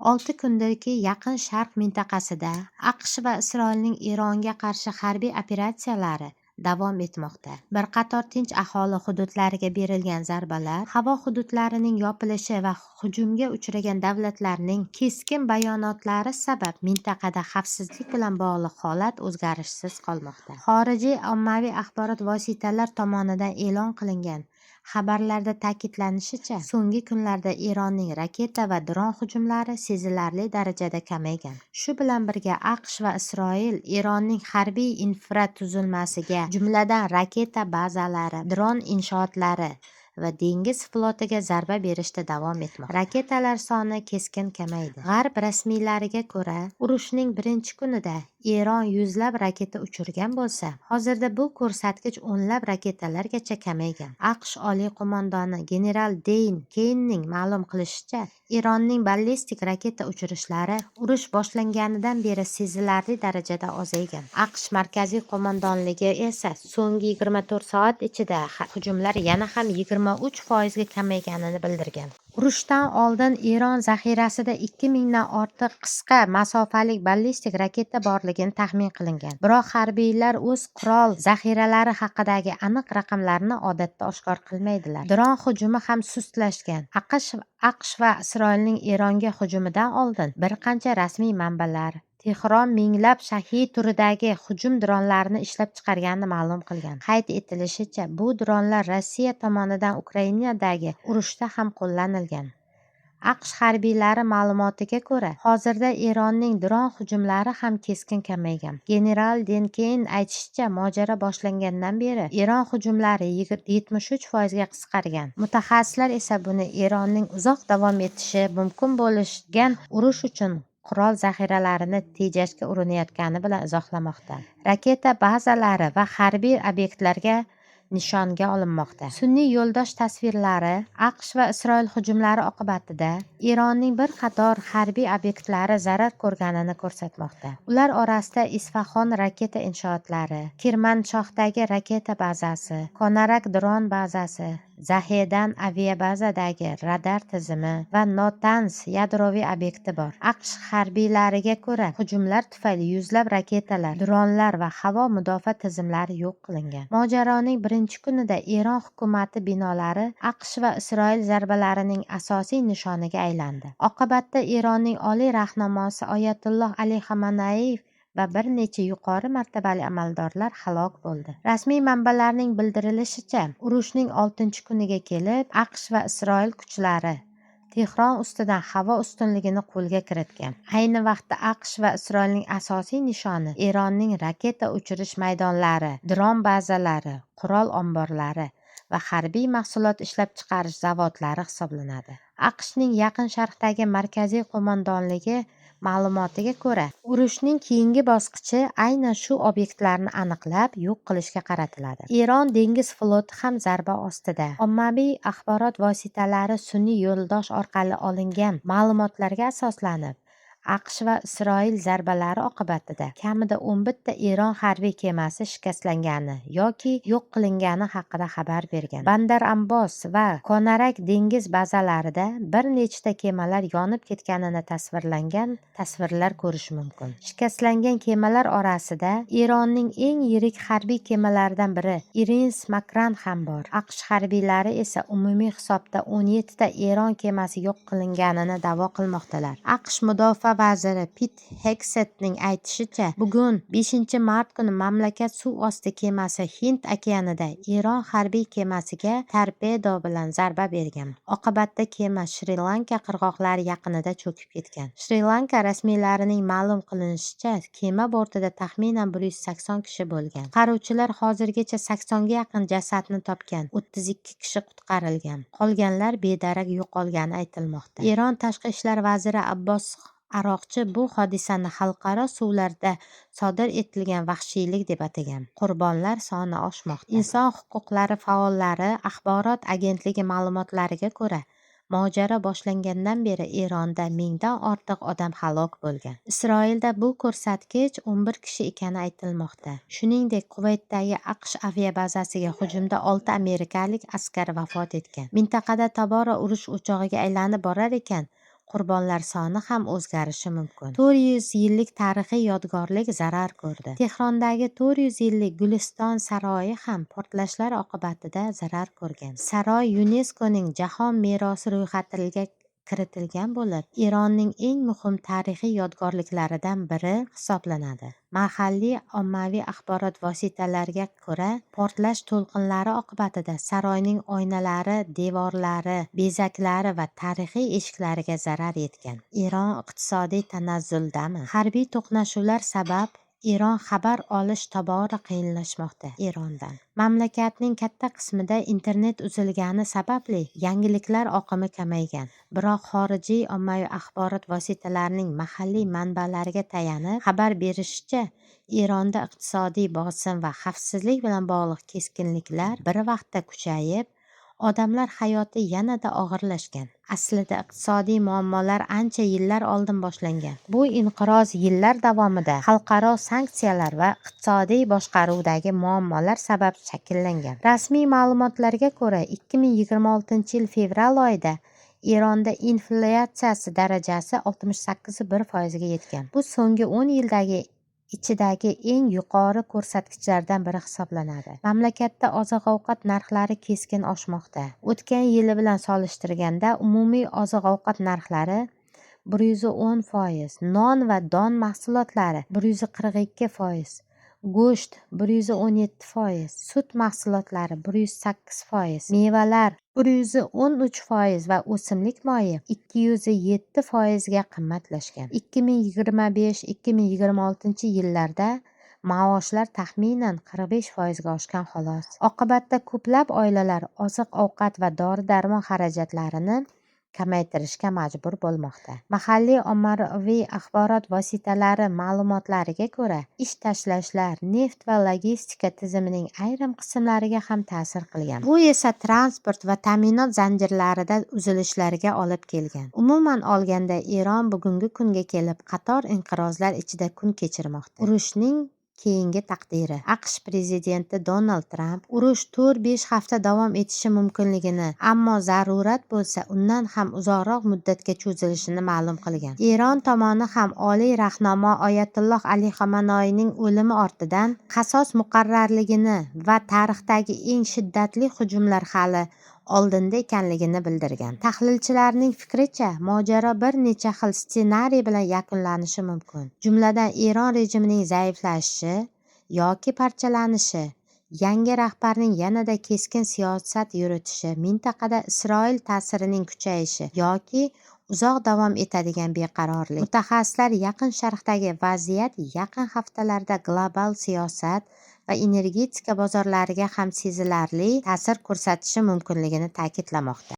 6 kundirki Yaqin Sharq mintaqasida AQSh va Isroilning Eronga qarshi harbiy operatsiyalari davom etmoqda. Bir qator tinch aholi hududlariga berilgan zarbalar, havo hududlarining yopilishi va hujumga uchragan davlatlarning keskin bayonotlari sabab mintaqada xavfsizlik bilan bog'liq holat o'zgarishsiz qolmoqda. Xorijiy ommaviy axborot vositalari tomonidan e'lon qilingan xabarlarda ta'kidlanishicha, so'nggi kunlarda Eronning raketa va dron hujumlari sezilarli darajada kamaygan. Shu bilan birga AQSh va Isroil Eronning harbiy infratuzilmasiga, jumladan raketa bazalari, dron inshootlari va dengiz flotiga zarba berishda davom etmoqda. Raketalar soni keskin kamaydi. G'arb rasmiylariga ko'ra, urushning birinchi kunida Eron yuzlab raketa uchirgan bo'lsa, hozirda bu ko'rsatkich o'nlab raketalargacha kamaygan. AQSh oliy qo'mondoni general Deyn Keynning ma'lum qilishicha, Eronning ballistik raketa uchirishlari urush boshlanganidan beri sezilarli darajada ozaygan. AQSh markaziy qo'mondonligi esa so'nggi 24 soat ichida hujumlar yana ham 23% ga kamayganini bildirgan. Urushdan oldin Eron zaxirasida 2000 dan ortiq qisqa masofali ballistik raketa borligini taxmin qilingan. Biroq harbiylar o'z qurol zaxiralari haqidagi aniq raqamlarni odatda oshkor qilmaydilar. Dron hujumi ham sustlashgan. AQSh va Isroilning Eronga hujumidan oldin bir qancha rasmiy manbalar Tehron minglab Shahid turidagi hujum dronlarini ishlab chiqarganini ma'lum qilgan. Qayd etilishicha, bu dronlar Rossiya tomonidan Ukrainadagi urushda ham qo'llanilgan. AQSh harbiylari ma'lumotiga ko'ra, hozirda Eronning dron hujumlari ham keskin kamaygan. General Den Keyn aytishicha, mojaro boshlangandan beri Eron hujumlari 73% ga qisqargan. Mutaxassislar esa buni Eronning uzoq davom etishi mumkin bo'lgan urush uchun qurol zaxiralarini tejashga urinayotgani bilan izohlamoqda. Raketa bazalari va harbiy obyektlarga nishonga olinmoqda. Sun'iy yo'ldosh tasvirlari AQSh va Isroil hujumlari oqibatida Eronning bir qator harbiy obyektlari zarar ko'rganini ko'rsatmoqda. Ular orasida Isfahon raketa inshootlari, Kirmanshohdagi raketa bazasi, Konarak dron bazasi, Zahedan aviabazadagi radar tizimi va Notans yadroviy obyekti bor. AQSh harbiylariga ko'ra, hujumlar tufayli yuzlab raketalar, dronlar va havo mudofaa tizimlari yo'q qilingan. Mojaroning birinchi kunida Eron hukumati binolari AQSh va Isroil zarbalarining asosiy nishoniga aylandi. Oqibatda Eronning oliy rahnamosi Oyatulloh Ali Xamenei va bir necha yuqori martabali amaldorlar halok bo'ldi. Rasmiy manbalarning bildirilishicha, urushning 6-kuniga kelib, AQSh va Isroil kuchlari Tehron ustidan havo ustunligini qo'lga kiritgan. Ayni vaqtda AQSh va Isroilning asosiy nishoni Eronning raketa uchirish maydonlari, dron bazalari, qurol omborlari va harbiy mahsulot ishlab chiqarish zavodlari hisoblanadi. AQShning Yaqin Sharqdagi markaziy qo'mondonligi ma'lumotiga ko'ra, urushning keyingi bosqichi aynan shu obyektlarni aniqlab, yo'q qilishga qaratiladi. Eron dengiz floti ham zarba ostida. Ommaviy axborot vositalari sun'iy yo'ldosh orqali olingan ma'lumotlarga asoslanib, AQSh va Isroil zarbalari oqibatida kamida 11 ta Eron harbiy kemasi shikastlangani yoki yo'q qilingani haqida xabar bergan. Bandar Abbos va Konarak dengiz bazalarida bir nechta kemalar yonib ketganini tasvirlar ko'rish mumkin. Shikastlangan kemalar orasida Eronning eng yirik harbiy kemalaridan biri Irins Makran ham bor. AQSh harbiylari esa umumiy hisobda 17 ta Eron kemasi yo'q qilinganini da'vo qilmoqdalar. AQSh mudofaa vaziri Pit Heksetning aytishicha, bugun 5-mart kuni mamlakat suv osti kemasi Hind okeanida Eron harbiy kemasiga torpedo bilan zarba bergan. Oqibatda kema Shri-Lanka qirg'oqlari yaqinida cho'kib ketgan. Shri-Lanka rasmiylarining ma'lum qilishicha, kema bortida taxminan 180 kishi bo'lgan. Qutqaruvchilar hozirgacha 80 ga yaqin jasadni topgan, 32 kishi qutqarilgan. Qolganlar bedarak yo'qolgani aytilmoqda. Eron tashqi ishlar vaziri Abbos Aroqchi bu hodisani xalqaro suvlarda sodir etilgan vahshiylik deb atagan. Qurbonlar soni oshmoqda. Inson huquqlari faollari axborot agentligi ma'lumotlariga ko'ra, mojaro boshlangandan beri Eronda 1000 dan ortiq odam halok bo'lgan. Isroilda bu ko'rsatkich 11 kishi ekani aytilmoqda. Shuningdek, Kuvaytdagi AQSh aviabazasiga hujumda 6 amerikalik askar vafot etgan. Mintaqada tobora urush o'chog'iga aylanib borar ekan, qurbonlar soni ham o'zgarishi mumkin. 400 yillik tarixiy yodgorlik zarar ko'rdi. Tehrondagi 400 yillik Guliston saroyi ham portlashlar oqibatida zarar ko'rgan. Saroy YuNESKOning jahon merosi ro'yxatiga kiritilgan bo'lib, Eronning eng muhim tarixiy yodgorliklaridan biri hisoblanadi. Mahalliy ommaviy axborot vositalariga ko'ra, portlash to'lqinlari oqibatida saroyning oynalari, devorlari, bezaklari va tarixiy eshiklariga zarar yetgan. Eron iqtisodiy tanazzuldami? Harbiy to'qnashuvlar sabab Eron xabar olish tobora qiyinlashmoqda. Erondan mamlakatning katta qismida internet uzilgani sababli yangiliklar oqimi kamaygan. Biroq xorijiy ommaviy axborot vositalarining mahalliy manbalariga tayanib xabar berishicha, Eronda iqtisodiy bosim va xavfsizlik bilan bog'liq keskinliklar bir vaqtda kuchayib, odamlar hayoti yanada og'irlashgan. Aslida iqtisodiy muammolar ancha yillar oldin boshlangan. Bu inqiroz yillar davomida xalqaro sanksiyalar va iqtisodiy boshqaruvdagi muammolar sabab shakllangan. Rasmiy ma'lumotlarga ko'ra, 2026-yil fevral oyida Eronda inflyatsiya darajasi 68,1% ga yetgan. Bu so'nggi 10 yildagi ichidagi eng yuqori ko'rsatkichlardan biri hisoblanadi. Mamlakatda oziq-ovqat narxlari keskin oshmoqda. O'tgan yili bilan solishtirganda umumiy oziq-ovqat narxlari 110%, non va don mahsulotlari 142%, go'sht 117%, sut mahsulotlari 108%, mevalar 113% va o'simlik moyi 207% ga qimmatlashgan. 2025-2026 yillarda maoshlar taxminan 45% ga oshgan xolos. Oqibatda ko'plab oilalar oziq-ovqat va dori-darmon xarajatlarini kamaytirishga majbur bo'lmoqda. Mahalliy ommaviy axborot vositalari ma'lumotlariga ko'ra, ish tashlashlar neft va logistika tizimining ayrim qismlariga ham ta'sir qilgan. Bu esa transport va ta'minot zanjirlarida uzilishlarga olib kelgan. Umuman olganda, Eron bugungi kunga kelib qator inqirozlar ichida kun kechirmoqda. Urushning keyingi taqdiri. AQSh prezidenti Donald Tramp urush 4-5 hafta davom etishi mumkinligini, ammo zarurat bo'lsa undan ham uzoqroq muddatga cho'zilishini ma'lum qilgan. Eron tomoni ham oliy rahnomo Oyatulloh Ali Xamanoyning o'limi ortidan qasos muqarrarligini va tarixdagi eng shiddatli hujumlar hali oldinda ekanligini bildirgan. Tahlilchilarning fikricha, mojaro bir necha xil ssenariy bilan yakunlanishi mumkin. Jumladan, Eron rejimining zaiflashishi yoki parchalanishi, yangi rahbarning yanada keskin siyosat yuritishi, mintaqada Isroil ta'sirining kuchayishi yoki uzoq davom etadigan beqarorlik. Mutaxassislar Yaqin Sharqdagi vaziyat yaqin haftalarda global siyosat va energetika bozorlariga ham sezilarli ta'sir ko'rsatishi mumkinligini ta'kidlamoqda.